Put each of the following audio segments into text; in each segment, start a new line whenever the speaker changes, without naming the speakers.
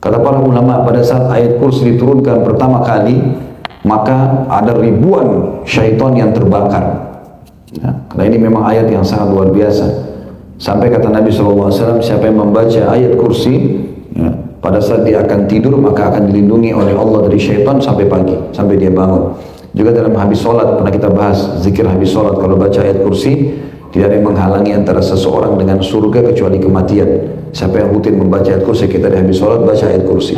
Kata para ulama, pada saat ayat kursi diturunkan pertama kali, maka ada ribuan syaitan yang terbakar. Ya, karena ini memang ayat yang sangat luar biasa. Sampai kata Nabi SAW, siapa yang membaca ayat kursi, ya, pada saat dia akan tidur, maka akan dilindungi oleh Allah dari syaitan sampai pagi, sampai dia bangun. Juga dalam habis sholat, pernah kita bahas, zikir habis sholat, kalau baca ayat kursi, tidak ada yang menghalangi antara seseorang dengan surga kecuali kematian. Siapa yang rutin membaca ayat kursi, kita di habis sholat baca ayat kursi.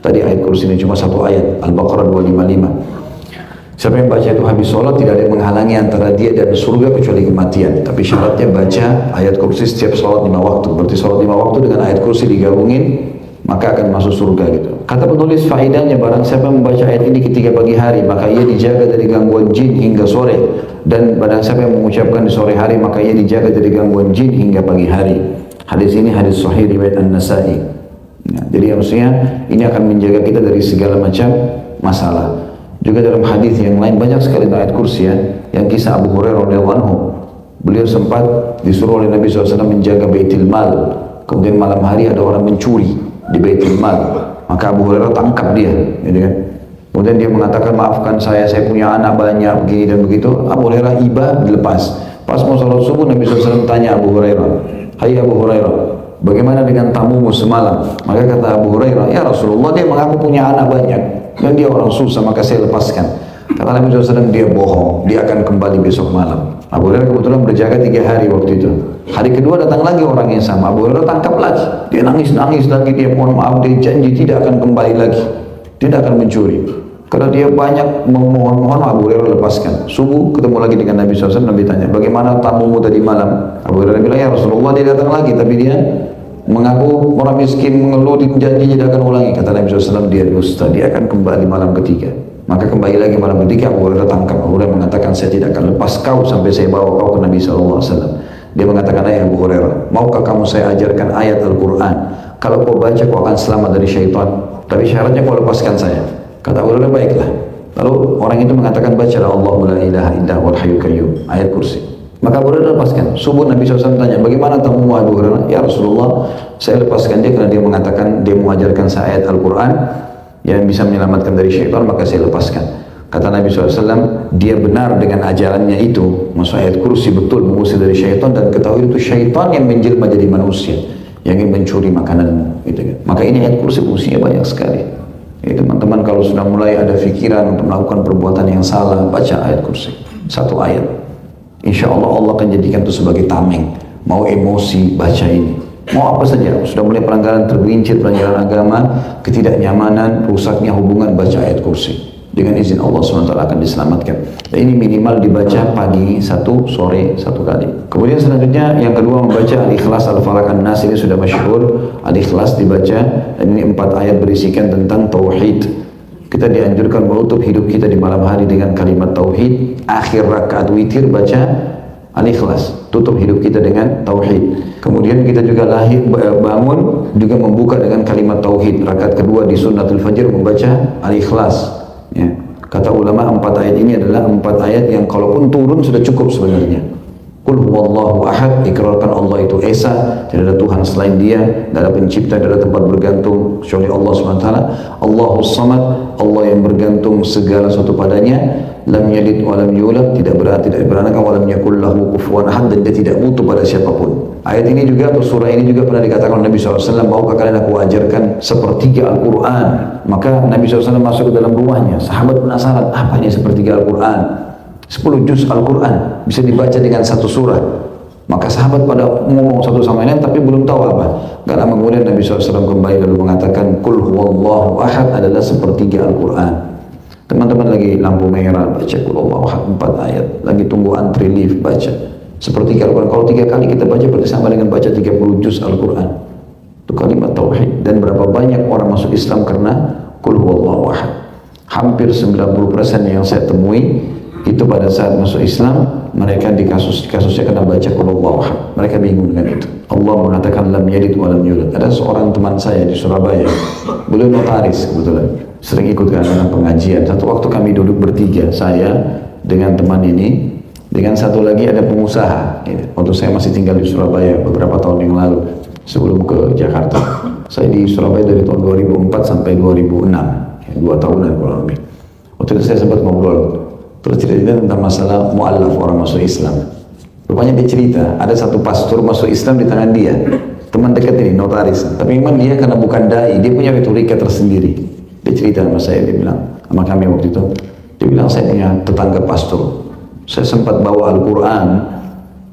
Tadi ayat kursi ini cuma satu ayat, Al-Baqarah 255. Siapa yang baca itu habis sholat, tidak ada yang menghalangi antara dia dan surga kecuali kematian. Tapi syaratnya baca ayat kursi setiap sholat 5 waktu. Berarti sholat 5 waktu dengan ayat kursi digabungin, maka akan masuk surga gitu. Kata penulis, faedahnya barang siapa membaca ayat ini ketika pagi hari, maka ia dijaga dari gangguan jin hingga sore. Dan barang siapa yang mengucapkan di sore hari, maka ia dijaga dari gangguan jin hingga pagi hari. Hadis ini hadis sahih riwayat An-Nasa'i. Ya, jadi maksudnya ini akan menjaga kita dari segala macam masalah. Juga dalam hadis yang lain banyak sekali ayat kursi ya. Yang kisah Abu Hurairah radhiyallahu anhu, beliau sempat disuruh oleh Nabi SAW menjaga Baitul Mal. Kemudian malam hari ada orang mencuri di Baitul Mal, maka Abu Hurairah tangkap dia, gitu kan. Kemudian dia mengatakan, maafkan saya punya anak banyak begini dan begitu. Abu Hurairah iba dilepas. Pas mau sholat subuh, Nabi SAW tanya Abu Hurairah, hai Abu Hurairah, bagaimana dengan tamumu semalam? Maka kata Abu Hurairah, ya Rasulullah, dia mengaku punya anak banyak dan dia orang susah, maka saya lepaskan. Kata Nabi SAW, dia bohong, dia akan kembali besok malam. Abu Hurairah kebetulan berjaga 3 hari waktu itu. Hari kedua datang lagi orang yang sama, Abu Hurairah tangkap lagi. Dia nangis-nangis lagi, dia mohon maaf, dia janji tidak akan kembali lagi, tidak akan mencuri. Karena dia banyak memohon-mohon, Abu Hurairah lepaskan. Subuh ketemu lagi dengan Nabi SAW, Nabi tanya, bagaimana tamumu tadi malam? Abu Hurairah bilang, ya Rasulullah, dia datang lagi, tapi dia mengaku orang miskin, mengeluh, janji tidak akan ulangi. Kata Nabi SAW, dia dusta, dia akan kembali malam ketiga. Maka kembali lagi malam ketiga, Abu Hurairah tangkap. Abu Hurairah mengatakan, saya tidak akan lepas kau sampai saya bawa kau ke Nabi SAW. Dia mengatakan, ayah Abu Hurairah, maukah kamu saya ajarkan ayat Al-Quran? Kalau kau baca, kau akan selamat dari syaitan. Tapi syaratnya kau lepaskan saya. Kata Abu Hurairah, baiklah. Lalu orang itu mengatakan, bacalah Allahu la ilaha illa huwal hayyul qayyum, ayat kursi. Maka Abu Hurairah lepaskan. Subuh Nabi SAW tanya, bagaimana tamumu Abu Hurairah? Ya Rasulullah, saya lepaskan dia karena dia mengatakan dia mengajarkan saya ayat Al-Quran yang bisa menyelamatkan dari syaitan, maka saya lepaskan. Kata Nabi SAW, dia benar dengan ajarannya itu. Maksud ayat kursi betul mengusir dari syaitan, dan ketahui itu syaitan yang menjelma jadi manusia yang ingin mencuri makananmu, gitu kan. Maka ini ayat kursi fungsinya banyak sekali. Ya, teman-teman kalau sudah mulai ada fikiran untuk melakukan perbuatan yang salah, baca ayat kursi. Satu ayat. Insya Allah Allah akan jadikan itu sebagai tameng. Mau emosi, baca ini. Mau apa saja, sudah mulai pelanggaran tergelincir, pelanggaran agama, ketidaknyamanan, rusaknya hubungan, baca ayat kursi. Dengan izin Allah SWT akan diselamatkan. Dan ini minimal dibaca pagi satu, sore satu kali. Kemudian selanjutnya yang kedua membaca Al-Ikhlas, Al-Falaq, An-Nas, ini sudah masyhur. Al-Ikhlas dibaca, dan ini 4 ayat berisikan tentang tauhid. Kita dianjurkan menutup hidup kita di malam hari dengan kalimat tauhid. Akhir rakaat witir baca Al-Ikhlas, tutup hidup kita dengan tauhid. Kemudian kita juga bangun juga membuka dengan kalimat tauhid. Rakaat kedua di sunnatul fajr membaca Al-Ikhlas. Ya. Kata ulama 4 ayat ini adalah 4 ayat yang kalaupun turun sudah cukup sebenarnya. Qul huwallahu ahad, ikrarkan Allah itu esa, tidak ada Tuhan selain dia, tidak ada pencipta, tidak ada tempat bergantung kecuali Allah SWT. Allahus samad, Allah yang bergantung segala sesuatu padanya. Lam yalid wa lam yulad, tidak berarti tidak beranak, wa lam yakul lahu kufuwan ahad, dan dia tidak butuh pada siapapun. Ayat ini juga atau surah ini juga pernah dikatakan oleh Nabi SAW, maukah kalian aku ajarkan sepertiga Al-Quran? Maka Nabi SAW masuk ke dalam rumahnya, sahabat penasaran, apa ini sepertiga Al-Quran? 10 juz Al-Quran bisa dibaca dengan satu surah. Maka sahabat pada ngomong satu sama lain tapi belum tahu apa. Gak lama kemudian Nabi SAW kembali lalu mengatakan, Qul huwallahu ahad adalah sepertiga Al-Quran. Teman-teman lagi lampu merah, baca Qul huwallahu ahad 4 ayat, lagi tunggu antri lift, baca sepertiga Al-Quran. Kalau 3 kali kita baca berarti sama dengan baca 30 juz Al-Quran. Itu kalimat tauhid. Dan berapa banyak orang masuk Islam karena Qul huwallahu ahad. Hampir 90% yang saya temui itu pada saat masuk Islam, mereka di kasusnya kena baca Qul huwallahu ahad. Mereka bingung dengan itu. Allah mengatakan lam yalid wa lam yulad. Ada seorang teman saya di Surabaya, beliau notaris kebetulan, sering ikut dalam pengajian. Satu waktu kami duduk bertiga, saya dengan teman ini, dengan satu lagi ada pengusaha. Waktu saya masih tinggal di Surabaya beberapa tahun yang lalu sebelum ke Jakarta. Saya di Surabaya dari tahun 2004 sampai 2006, ya, 2 tahunan kurang lebih. Waktu itu saya sempat ngobrol, terus cerita tentang masalah mu'allaf, orang masuk Islam. Rupanya dia cerita, ada satu pastor masuk Islam di tangan dia, teman dekat ini, notaris. Tapi memang dia karena bukan dai, dia punya retorika tersendiri. Dia cerita sama saya, dia bilang, sama kami waktu itu, dia bilang saya punya tetangga pastor. Saya sempat bawa Al-Quran,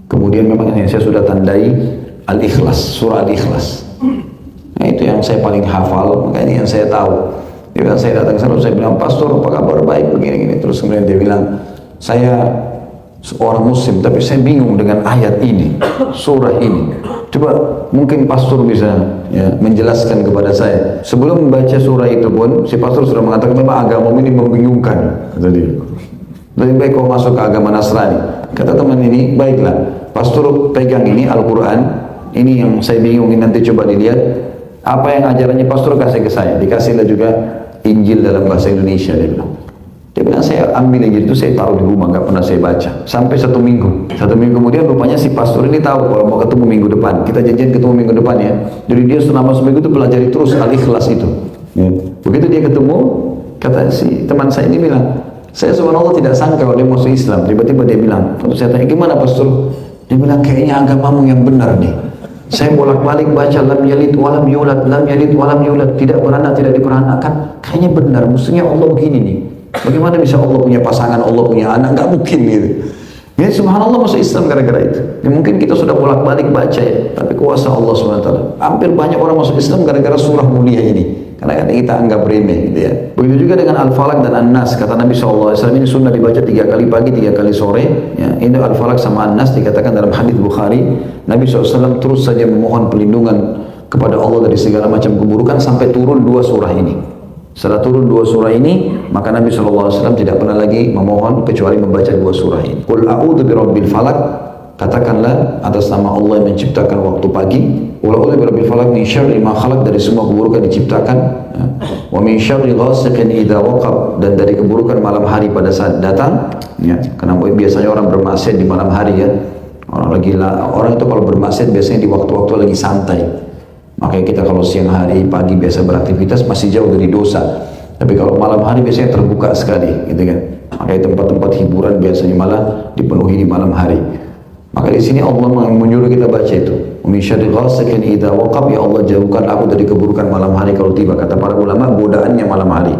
kemudian memang ini saya sudah tandai Al-Ikhlas, surah Al-Ikhlas. Nah itu yang saya paling hafal, maka ini yang saya tahu. Dia bilang, saya datang ke sana, saya bilang, pastor apa kabar, baik begini-gini. Terus kemudian dia bilang, saya seorang muslim tapi saya bingung dengan ayat ini, surah ini. Coba mungkin pastor bisa ya, menjelaskan kepada saya. Sebelum membaca surah itu pun, si pastor sudah mengatakan memang agama ini membingungkan, kata dia. Lebih baik kau masuk ke agama Nasrani. Kata teman ini, baiklah, pastor pegang ini Al-Quran, ini yang saya bingungin, nanti coba dilihat apa yang ajarannya pastor, kasih ke saya. Dikasihlah juga Injil dalam bahasa Indonesia, dia bilang. Dia bilang, saya ambil Injil itu, saya taruh di rumah, nggak pernah saya baca. Sampai 1 minggu. 1 minggu kemudian rupanya si pastor ini tahu kalau mau ketemu minggu depan. Kita janjian ketemu minggu depan ya. Jadi dia selama seminggu itu pelajari terus Al-Ikhlas itu. Ya. Begitu dia ketemu, kata si teman saya ini bilang, saya subhanallah tidak sangka kalau dia masuk Islam. Tiba-tiba dia bilang, waktu saya tanya, gimana pastor? Dia bilang, kayaknya agamamu yang benar nih. Saya bolak-balik baca lam yalid walam yulad, lam yalid walam yulad, tidak beranak, tidak diperanakan. Kayaknya benar, mestinya Allah begini nih. Bagaimana bisa Allah punya pasangan, Allah punya anak? Nggak mungkin gitu. Ya subhanallah masuk Islam gara-gara itu. Ya, mungkin kita sudah bolak-balik baca ya, tapi kuasa Allah SWT. Hampir banyak orang masuk Islam gara-gara surah mulia ini. Karena kan kita anggap remeh gitu ya. Begitu juga dengan Al-Falaq dan An-Nas. Kata Nabi SAW, ini sunnah dibaca 3 kali pagi, 3 kali sore. Ya, ini Al-Falaq sama An-Nas dikatakan dalam hadis Bukhari. Nabi SAW terus saja memohon perlindungan kepada Allah dari segala macam keburukan sampai turun 2 surah ini. Setelah turun 2 surah ini, maka Nabi SAW tidak pernah lagi memohon kecuali membaca 2 surah ini. Qul a'udzu birabbil falaq, katakanlah atas nama Allah yang menciptakan waktu pagi. Qul a'udzu birabbil falaq min syarri ma khalaq, dari semua keburukan diciptakan. Wa min syarri ghasiqin idza waqab, dan dari keburukan malam hari pada saat datang. Ya, karena biasanya orang bermaksiat di malam hari ya. Orang itu kalau bermaksiat biasanya di waktu-waktu lagi santai. Makanya kita kalau siang hari, pagi biasa beraktivitas masih jauh dari dosa. Tapi kalau malam hari biasanya terbuka sekali, gitu kan. Makanya tempat-tempat hiburan biasanya malah dipenuhi di malam hari. Maka di sini Allah menyuruh kita baca itu. Min syarri ghasiqin idza waqab, ya Allah jauhkan aku dari keburukan malam hari kalau tiba. Kata para ulama, godaannya malam hari.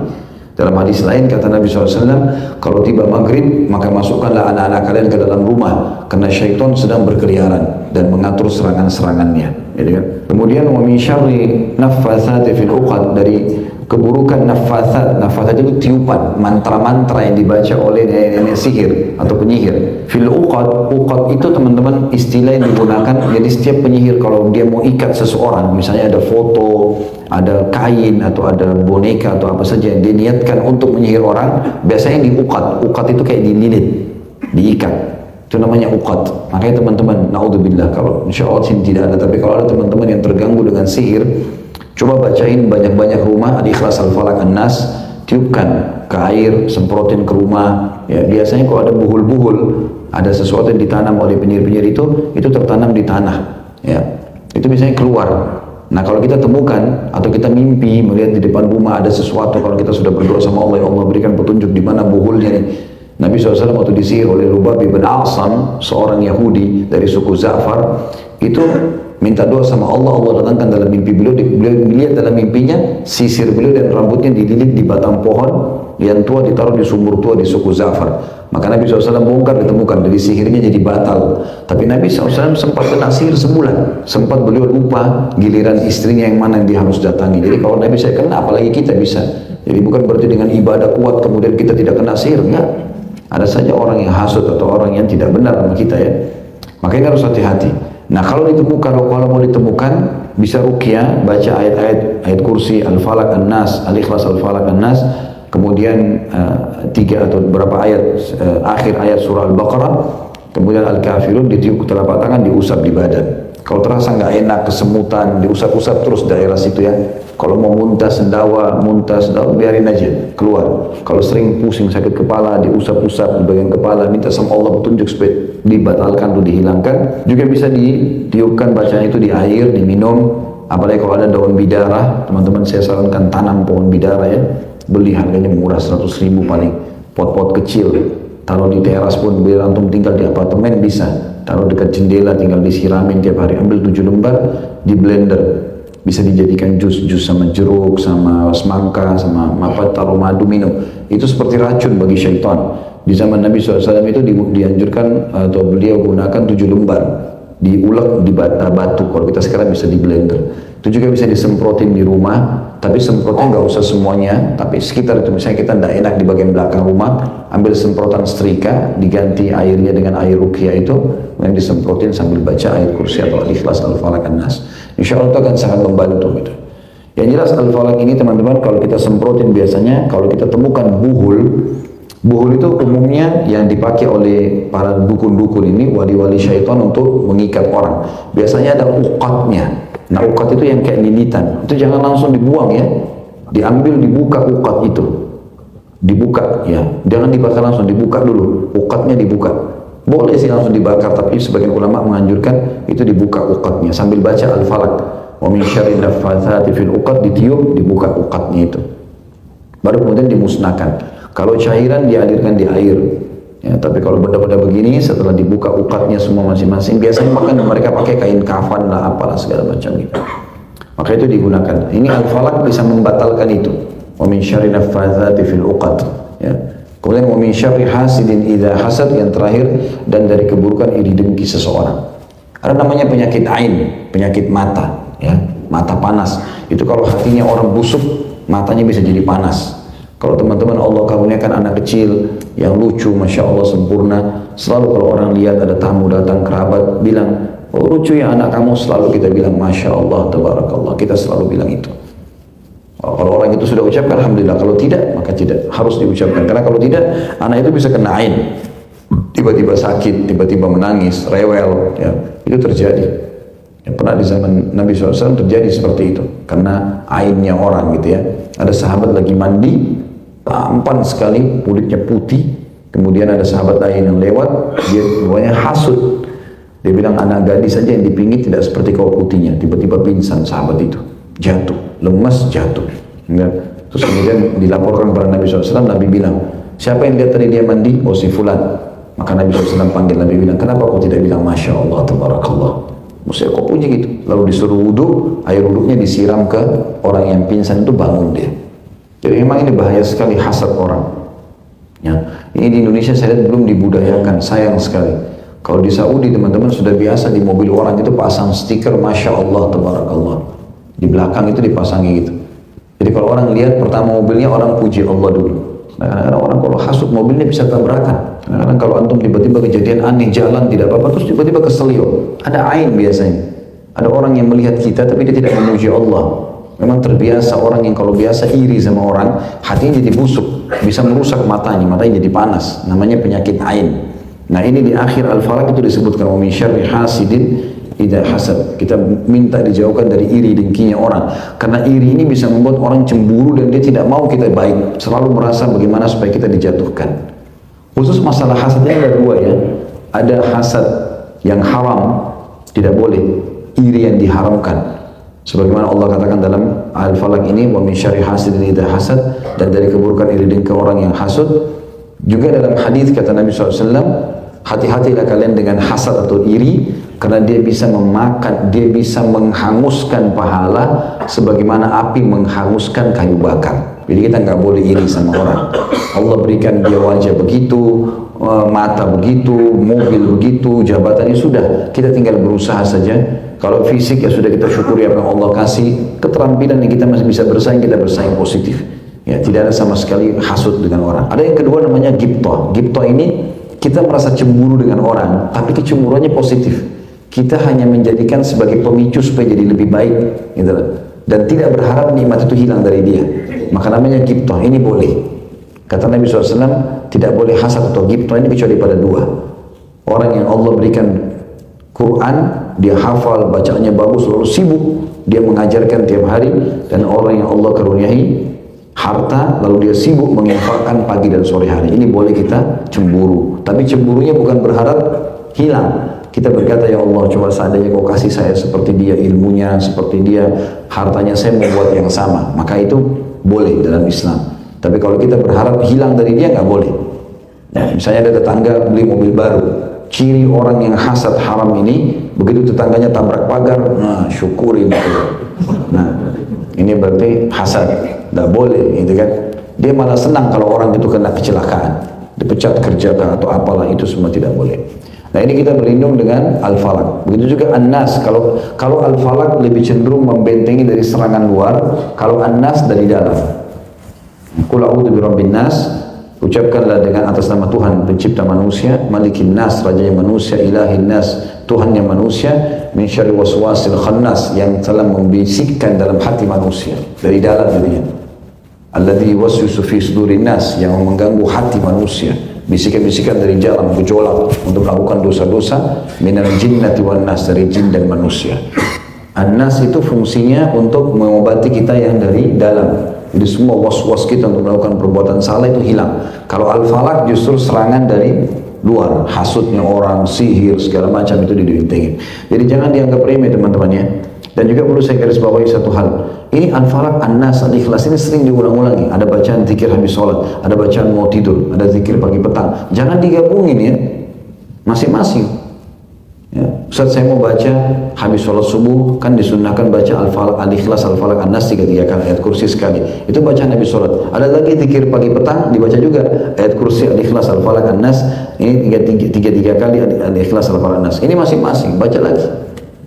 Dalam hadis lain kata Nabi SAW, kalau tiba maghrib maka masukkanlah anak-anak kalian ke dalam rumah, karena syaitan sedang berkeliaran dan mengatur serangan-serangannya. Gitu kan? Kemudian wa min syarri naffatsati fil 'uqad, dari keburukan naffatsat. Naffatsat itu tiupan, mantra-mantra yang dibaca oleh nenek sihir atau penyihir. Fil 'uqad, 'uqad itu teman-teman istilah yang digunakan. Jadi setiap penyihir kalau dia mau ikat seseorang, misalnya ada foto, ada kain atau ada boneka atau apa saja yang diniatkan untuk menyihir orang, biasanya diukat. Ukat itu kayak dililit, diikat. Itu namanya ukat. Makanya teman-teman, naudzubillah, kalau insya Allah sini tidak ada, tapi kalau ada teman-teman yang terganggu dengan sihir, coba bacain banyak-banyak rumah Al-Ikhlas, Al-Falaq, An-Nas, tiupkan ke air, semprotin ke rumah. Ya, biasanya kalau ada buhul-buhul, ada sesuatu yang ditanam oleh penyihir-penyihir itu tertanam di tanah. Ya, itu biasanya keluar. Nah kalau kita temukan atau kita mimpi melihat di depan rumah ada sesuatu, kalau kita sudah berdoa sama Allah, ya Allah berikan petunjuk di mana buhulnya nih. Nabi SAW waktu disihir oleh Lubab bin A'sam, seorang Yahudi dari suku Za'far, itu minta doa sama Allah, Allah datangkan dalam mimpi beliau, lihat dalam mimpinya sisir beliau dan rambutnya dililit di batang pohon yang tua, ditaruh di sumur tua di suku Za'far. Maka Nabi SAW bongkar, ditemukan dari sihirnya jadi batal. Tapi Nabi SAW sempat kena sihir sebulan. Sempat beliau lupa giliran istrinya yang mana yang dia harus datangi. Jadi kalau Nabi saya kena, apalagi kita bisa. Jadi bukan berarti dengan ibadah kuat kemudian kita tidak kena sihir. Enggak. Ada saja orang yang hasut atau orang yang tidak benar sama kita ya. Makanya harus hati-hati. Nah kalau ditemukan, kalau mau ditemukan, bisa ruqyah, baca ayat kursi, Al-Falaq, An-Nas, Al-Ikhlas, Al-Falaq, An-Nas. Kemudian 3 atau beberapa ayat, akhir ayat surah Al-Baqarah, kemudian Al-Kafirun, ditiup ke telapak tangan, diusap di badan. Kalau terasa nggak enak, kesemutan, diusap-usap terus daerah situ ya. Kalau mau muntah sendawa, biarin aja, keluar. Kalau sering pusing, sakit kepala, diusap-usap di bagian kepala, minta sama Allah petunjuk supaya dibatalkan atau dihilangkan. Juga bisa ditiupkan bacaan itu di air, diminum, Apalagi kalau ada daun bidara, teman-teman saya sarankan tanam pohon bidara ya. Beli harganya murah 100.000 paling, pot-pot kecil. Taruh di teras pun, biar antum tinggal di apartemen bisa. Taruh dekat jendela, tinggal disiramin tiap hari. Ambil 7 lembar, di blender. Bisa dijadikan jus sama jeruk, sama semangka, sama apa, taruh madu minum. Itu seperti racun bagi syaitan. Di zaman Nabi SAW itu dianjurkan atau beliau gunakan 7 lembar. Diulek di batu, kalau kita sekarang bisa di blender. Itu juga bisa disemprotin di rumah, tapi semprotnya nggak usah semuanya, tapi sekitar itu. Misalnya kita tidak enak di bagian belakang rumah, ambil semprotan setrika, diganti airnya dengan air ruqyah itu, yang disemprotin sambil baca ayat kursi atau Al-Ikhlas, Al-Falaq, An-Nas. Insya Allah itu akan sangat membantu gitu. Yang jelas Al-Falaq ini teman-teman, kalau kita semprotin biasanya, kalau kita temukan buhul itu umumnya yang dipakai oleh para dukun-dukun ini, wali-wali syaitan untuk mengikat orang. Biasanya ada uqatnya. Nah, uqat itu yang kayak lilitan. Itu jangan langsung dibuang ya. Diambil, dibuka uqat itu. Dibuka ya. Jangan dibakar langsung, dibuka dulu. Uqatnya dibuka. Boleh sih langsung dibakar, tapi sebagian ulama menganjurkan itu dibuka uqatnya sambil baca Al-Falaq. Wa min syarri naffatsati fil uqad, ditiup, dibuka uqatnya itu. Baru kemudian dimusnahkan. Kalau cairan dialirkan di air. Ya, tapi kalau benda-benda begini setelah dibuka ukatnya semua masing-masing, biasanya makan mereka pakai kain kafan lah, apalah segala macam gitu. Maka itu digunakan. Ini Al-Falaq bisa membatalkan itu. Wa min syarri naffatsati fil uqad. Ya. Kemudian wa min syarri hasidin idza hasad, yang terakhir, dan dari keburukan iri dengki seseorang. Ada namanya penyakit ain, penyakit mata, ya, mata panas. Itu kalau hatinya orang busuk, matanya bisa jadi panas. Kalau teman-teman Allah karuniakan anak kecil yang lucu, Masya Allah sempurna, selalu kalau orang lihat ada tamu datang, kerabat, bilang, oh lucu ya anak kamu, selalu kita bilang, Masya Allah, Tabarakallah, kita selalu bilang itu. Kalau orang itu sudah ucapkan, Alhamdulillah. Kalau tidak, maka tidak, harus diucapkan. Karena kalau tidak, anak itu bisa kena ain. Tiba-tiba sakit, tiba-tiba menangis, rewel, ya, itu terjadi. Ya, pernah di zaman Nabi SAW terjadi seperti itu. Karena ainnya orang gitu ya. Ada sahabat lagi mandi, tampan sekali, kulitnya putih. Kemudian ada sahabat lain yang lewat, dia pokoknya hasut. Dia bilang, anak gadis saja yang dipinggit tidak seperti kau putihnya. Tiba-tiba pingsan sahabat itu, jatuh, lemas, jatuh. Terus kemudian dilaporkan kepada Nabi SAW. Nabi bilang, siapa yang lihat tadi dia mandi? Oh si fulan. Maka Nabi SAW panggil, Nabi bilang, kenapa kau tidak bilang Masya Allah, Tabarakallah? Maksudnya kau punya gitu. Lalu disuruh wudhu, air wudhunya disiram ke orang yang pingsan itu, bangun dia. Jadi memang ini bahaya sekali hasad orang. Ya, ini di Indonesia saya lihat belum dibudayakan, sayang sekali. Kalau di Saudi teman-teman sudah biasa di mobil orang itu pasang stiker Masya Allah, Tabarakallah. Di belakang itu dipasangi gitu. Jadi kalau orang lihat pertama mobilnya, orang puji Allah dulu. Nah, kadang-kadang orang kalau hasut mobilnya bisa tabrakan. Kadang-kadang kalau antum tiba-tiba kejadian aneh, jalan tidak apa-apa, terus tiba-tiba keselio. Ada ain biasanya. Ada orang yang melihat kita tapi dia tidak memuji Allah. Memang terbiasa orang yang kalau biasa iri sama orang, hatinya jadi busuk, bisa merusak matanya jadi panas. Namanya penyakit ain. Nah ini di akhir Al-Falaq itu disebutkan wa min syarri hasidin idza hasad. Kita minta dijauhkan dari iri dengkinya orang. Karena iri ini bisa membuat orang cemburu dan dia tidak mau kita baik. Selalu merasa bagaimana supaya kita dijatuhkan. Khusus masalah hasadnya ada dua ya. Ada hasad yang haram, tidak boleh. Iri yang diharamkan. Sebagaimana Allah katakan dalam Al-Falaq ini, wa min syarri hasidin idza hasad, dan dari keburukan iri dengki orang yang hasud. Juga dalam hadis kata Nabi SAW, hati-hatilah kalian dengan hasad atau iri, karena dia bisa memakan, dia bisa menghanguskan pahala sebagaimana api menghanguskan kayu bakar. Jadi kita nggak boleh iri sama orang. Allah berikan dia wajah begitu, mata begitu, mobil begitu, jabatannya sudah. Kita tinggal berusaha saja. Kalau fisik ya sudah kita syukuri apa yang Allah kasih. Keterampilan yang kita masih bisa bersaing, kita bersaing positif. Ya, tidak ada sama sekali hasud dengan orang. Ada yang kedua namanya ghibthah. Ghibthah ini kita merasa cemburu dengan orang, tapi kecemburuannya positif. Kita hanya menjadikan sebagai pemicu supaya jadi lebih baik, gitu. Dan tidak berharap nikmat itu hilang dari dia. Maka namanya ghibthah. Ini boleh. Kata Nabi SAW, tidak boleh hasad atau ghibthah ini kecuali pada dua. Orang yang Allah berikan Quran, dia hafal, bacaannya bagus, lalu sibuk, dia mengajarkan tiap hari. Dan orang yang Allah karuniai harta, lalu dia sibuk menginfakkan pagi dan sore hari. Ini boleh kita cemburu. Tapi cemburunya bukan berharap hilang. kita berkata, ya Allah, coba seandainya kau kasih saya seperti dia ilmunya, seperti dia hartanya, saya mau buat yang sama, maka itu boleh dalam Islam. Tapi kalau kita berharap hilang dari dia, nggak boleh. Nah, misalnya ada tetangga beli mobil baru, ciri orang yang hasad haram ini, begitu tetangganya tabrak pagar, nah syukurin itu. Nah, ini berarti hasad, nggak boleh, gitu kan? Dia malah senang kalau orang itu kena kecelakaan, dipecat kerja atau apalah, itu semua tidak boleh. Nah, ini kita berlindung dengan Al-Falaq. Begitu juga An-Nas. Kalau Al-Falaq lebih cenderung membentengi dari serangan luar, kalau An-Nas dari dalam. Qul a'udzu birabbin nas, ucapkanlah dengan atas nama Tuhan pencipta manusia, Malikin Nas, rajanya manusia, Ilahin Nas, Tuhannya manusia, min syarri waswasil khannas, yang telah membisikkan dalam hati manusia, dari dalam dirinya. Alladzi yuwaswisu fi sudurin nas, yang mengganggu hati manusia, bisikan-bisikan dari dalam, gejolak untuk melakukan dosa-dosa, minal jinnati wan nas, dari jin dan manusia. An-Nas itu fungsinya untuk mengobati kita yang dari dalam. Jadi semua was-was kita untuk melakukan perbuatan salah itu hilang. Kalau Al-Falaq justru serangan dari luar, hasutnya orang, sihir, segala macam itu dibentengin. Jadi jangan dianggap remeh teman-teman ya. Dan juga perlu saya garis bawahi satu hal. Ini Al-Falaq, An-Nas, Al-Ikhlas ini sering diulang-ulangi. Ada bacaan zikir habis sholat, ada bacaan mau tidur, ada zikir pagi petang. Jangan digabungin ya, masing-masing. Ya, Ustaz, saya mau baca habis sholat subuh, kan disunnahkan baca Al-Falaq, Al-Ikhlas, Al-Falaq, An-Nas 3 kali, ayat kursi sekali. Itu bacaan habis sholat. Ada lagi zikir pagi petang dibaca juga, ayat kursi, Al-Ikhlas, Al-Falaq, An-Nas. Ini 3 kali Al-Ikhlas, Al-Falaq, An-Nas. Ini masing-masing, baca lagi.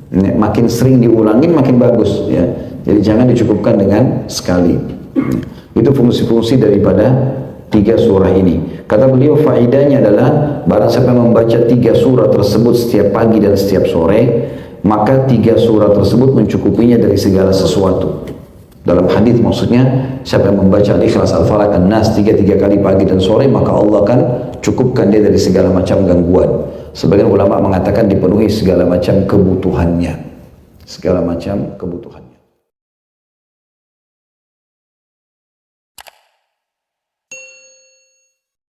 Ini makin sering diulangin makin bagus ya. Jadi jangan dicukupkan dengan sekali. Itu fungsi-fungsi daripada 3 surah ini. Kata beliau, faedahnya adalah barang siapa yang membaca 3 surah tersebut setiap pagi dan setiap sore, maka 3 surah tersebut mencukupinya dari segala sesuatu. Dalam hadis maksudnya, siapa yang membaca Al-Ikhlas, Al-Falaq, An-Nas 3 kali pagi dan sore, maka Allah akan cukupkan dia dari segala macam gangguan. Sebagian ulama mengatakan dipenuhi segala macam kebutuhannya. Segala macam kebutuhannya.